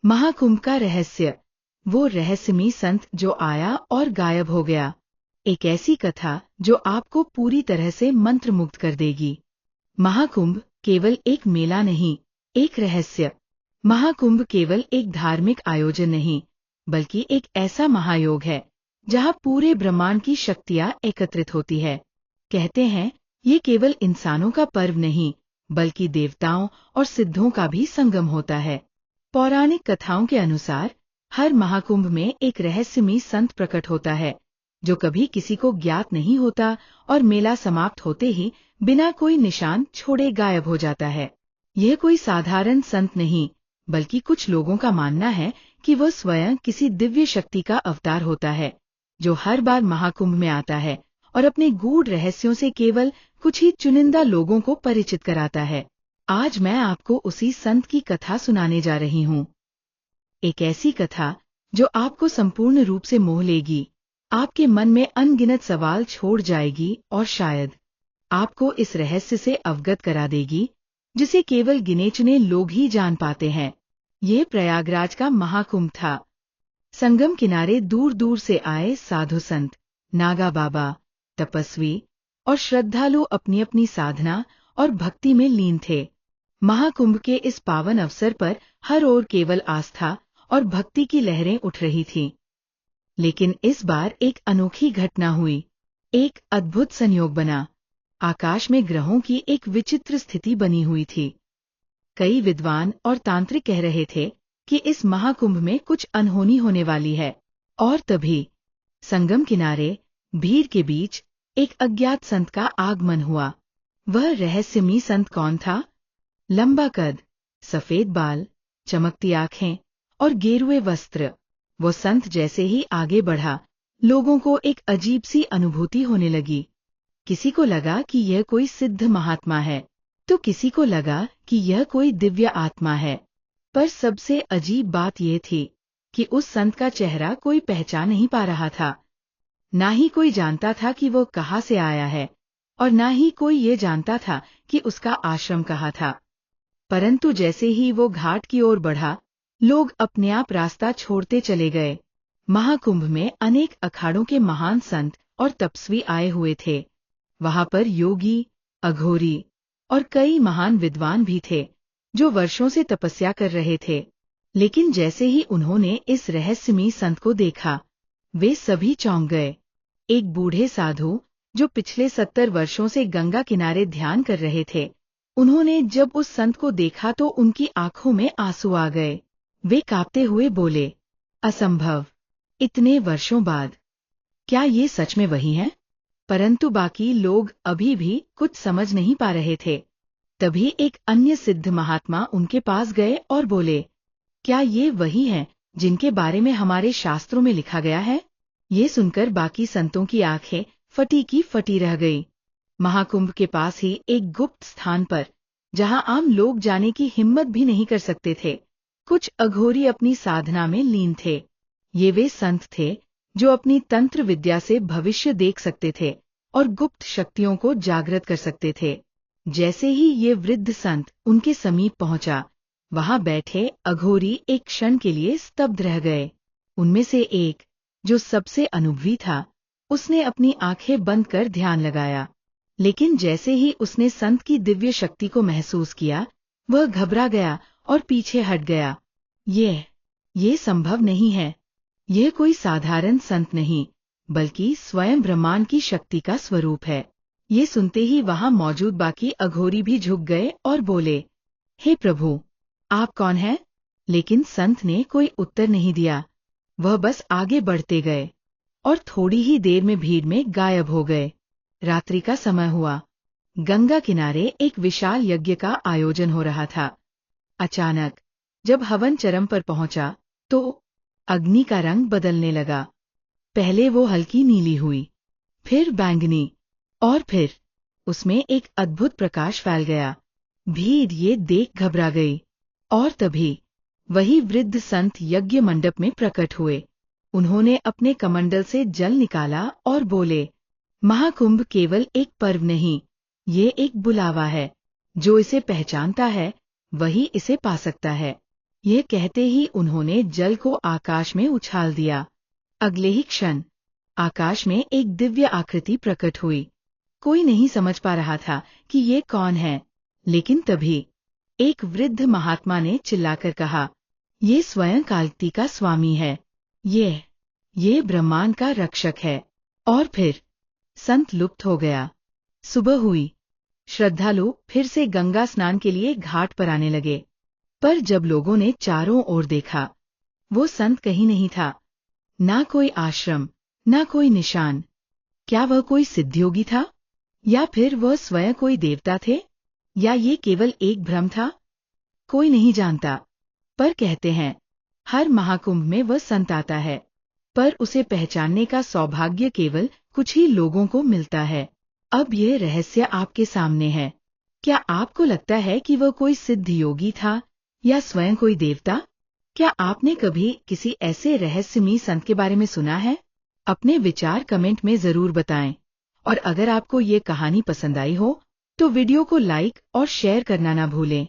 महाकुंभ का रहस्य। वो रहस्यमयी संत जो आया और गायब हो गया। एक ऐसी कथा जो आपको पूरी तरह से मंत्रमुग्ध कर देगी। महाकुंभ केवल एक मेला नहीं, एक रहस्य। महाकुंभ केवल एक धार्मिक आयोजन नहीं, बल्कि एक ऐसा महायोग है जहां पूरे ब्रह्मांड की शक्तियां एकत्रित होती है। कहते हैं ये केवल इंसानों का पर्व नहीं, बल्कि देवताओं और सिद्धों का भी संगम होता है। पौराणिक कथाओं के अनुसार हर महाकुंभ में एक रहस्यमयी संत प्रकट होता है, जो कभी किसी को ज्ञात नहीं होता और मेला समाप्त होते ही बिना कोई निशान छोड़े गायब हो जाता है। यह कोई साधारण संत नहीं, बल्कि कुछ लोगों का मानना है कि वह स्वयं किसी दिव्य शक्ति का अवतार होता है, जो हर बार महाकुंभ में आता है और अपने गूढ़ रहस्यों से केवल कुछ ही चुनिंदा लोगों को परिचित कराता है। आज मैं आपको उसी संत की कथा सुनाने जा रही हूँ। एक ऐसी कथा जो आपको संपूर्ण रूप से मोह लेगी, आपके मन में अनगिनत सवाल छोड़ जाएगी और शायद आपको इस रहस्य से अवगत करा देगी जिसे केवल गिने चुने लोग ही जान पाते हैं। ये प्रयागराज का महाकुंभ था। संगम किनारे दूर दूर से आए साधु संत, नागा बाबा, तपस्वी और श्रद्धालु अपनी अपनी साधना और भक्ति में लीन थे। महाकुंभ के इस पावन अवसर पर हर ओर केवल आस्था और भक्ति की लहरें उठ रही थीं। लेकिन इस बार एक अनोखी घटना हुई। एक अद्भुत संयोग बना। आकाश में ग्रहों की एक विचित्र स्थिति बनी हुई थी। कई विद्वान और तांत्रिक कह रहे थे कि इस महाकुंभ में कुछ अनहोनी होने वाली है। और तभी संगम किनारे भीड़ के बीच एक अज्ञात संत का आगमन हुआ। वह रहस्यमयी संत कौन था? लंबा कद, सफेद बाल, चमकती आंखें और गेरुए वस्त्र। वो संत जैसे ही आगे बढ़ा, लोगों को एक अजीब सी अनुभूति होने लगी। किसी को लगा कि यह कोई सिद्ध महात्मा है, तो किसी को लगा कि यह कोई दिव्य आत्मा है। पर सबसे अजीब बात यह थी कि उस संत का चेहरा कोई पहचान नहीं पा रहा था। ना ही कोई जानता था कि वो कहाँ से आया है, और ना ही कोई ये जानता था कि उसका आश्रम कहाँ था। परंतु जैसे ही वो घाट की ओर बढ़ा, लोग अपने आप रास्ता छोड़ते चले गए। महाकुंभ में अनेक अखाड़ों के महान संत और तपस्वी आए हुए थे। वहां पर योगी, अघोरी और कई महान विद्वान भी थे, जो वर्षों से तपस्या कर रहे थे। लेकिन जैसे ही उन्होंने इस रहस्यमयी संत को देखा, वे सभी चौंक गए। एक बूढ़े साधु, जो पिछले 70 वर्षों से गंगा किनारे ध्यान कर रहे थे, उन्होंने जब उस संत को देखा तो उनकी आंखों में आंसू आ गए। वे कांपते हुए बोले, असंभव, इतने वर्षों बाद, क्या ये सच में वही हैं? परंतु बाकी लोग अभी भी कुछ समझ नहीं पा रहे थे। तभी एक अन्य सिद्ध महात्मा उनके पास गए और बोले, क्या ये वही हैं जिनके बारे में हमारे शास्त्रों में लिखा गया है? ये सुनकर बाकी संतों की आंखें फटी की फटी रह गई। महाकुंभ के पास ही एक गुप्त स्थान पर, जहां आम लोग जाने की हिम्मत भी नहीं कर सकते थे, कुछ अघोरी अपनी साधना में लीन थे। ये वे संत थे जो अपनी तंत्र विद्या से भविष्य देख सकते थे और गुप्त शक्तियों को जागृत कर सकते थे। जैसे ही ये वृद्ध संत उनके समीप पहुंचा, वहां बैठे अघोरी एक क्षण के लिए स्तब्ध रह गए। उनमें से एक, जो सबसे अनुभवी था, उसने अपनी आंखें बंद कर ध्यान लगाया। लेकिन जैसे ही उसने संत की दिव्य शक्ति को महसूस किया, वह घबरा गया और पीछे हट गया। ये संभव नहीं है। यह कोई साधारण संत नहीं, बल्कि स्वयं ब्रह्मांड की शक्ति का स्वरूप है। ये सुनते ही वहां मौजूद बाकी अघोरी भी झुक गए और बोले, हे प्रभु, आप कौन हैं? लेकिन संत ने कोई उत्तर नहीं दिया। वह बस आगे बढ़ते गए और थोड़ी ही देर में भीड़ में गायब हो गए। रात्रि का समय हुआ। गंगा किनारे एक विशाल यज्ञ का आयोजन हो रहा था। अचानक जब हवन चरम पर पहुंचा, तो अग्नि का रंग बदलने लगा। पहले वो हल्की नीली हुई, फिर बैंगनी, और फिर उसमें एक अद्भुत प्रकाश फैल गया। भीड़ ये देख घबरा गई। और तभी वही वृद्ध संत यज्ञ मंडप में प्रकट हुए। उन्होंने अपने कमंडल से जल निकाला और बोले, महाकुंभ केवल एक पर्व नहीं, ये एक बुलावा है। जो इसे पहचानता है, वही इसे पा सकता है। यह कहते ही उन्होंने जल को आकाश में उछाल दिया। अगले ही क्षण आकाश में एक दिव्य आकृति प्रकट हुई। कोई नहीं समझ पा रहा था कि ये कौन है, लेकिन तभी एक वृद्ध महात्मा ने चिल्लाकर कहा, ये स्वयं कालती का स्वामी है, ये ब्रह्मांड का रक्षक है। और फिर संत लुप्त हो गया। सुबह हुई। श्रद्धालु फिर से गंगा स्नान के लिए घाट पर आने लगे, पर जब लोगों ने चारों ओर देखा, वो संत कहीं नहीं था। ना कोई आश्रम, ना कोई निशान। क्या वह कोई सिद्धयोगी था, या फिर वह स्वयं कोई देवता थे, या ये केवल एक भ्रम था? कोई नहीं जानता। पर कहते हैं, हर महाकुंभ में वह संत आता है, पर उसे पहचानने का सौभाग्य केवल कुछ ही लोगों को मिलता है। अब यह रहस्य आपके सामने है। क्या आपको लगता है कि वह कोई सिद्ध योगी था, या स्वयं कोई देवता? क्या आपने कभी किसी ऐसे रहस्यमयी संत के बारे में सुना है? अपने विचार कमेंट में जरूर बताएं। और अगर आपको ये कहानी पसंद आई हो, तो वीडियो को लाइक और शेयर करना ना भूलें।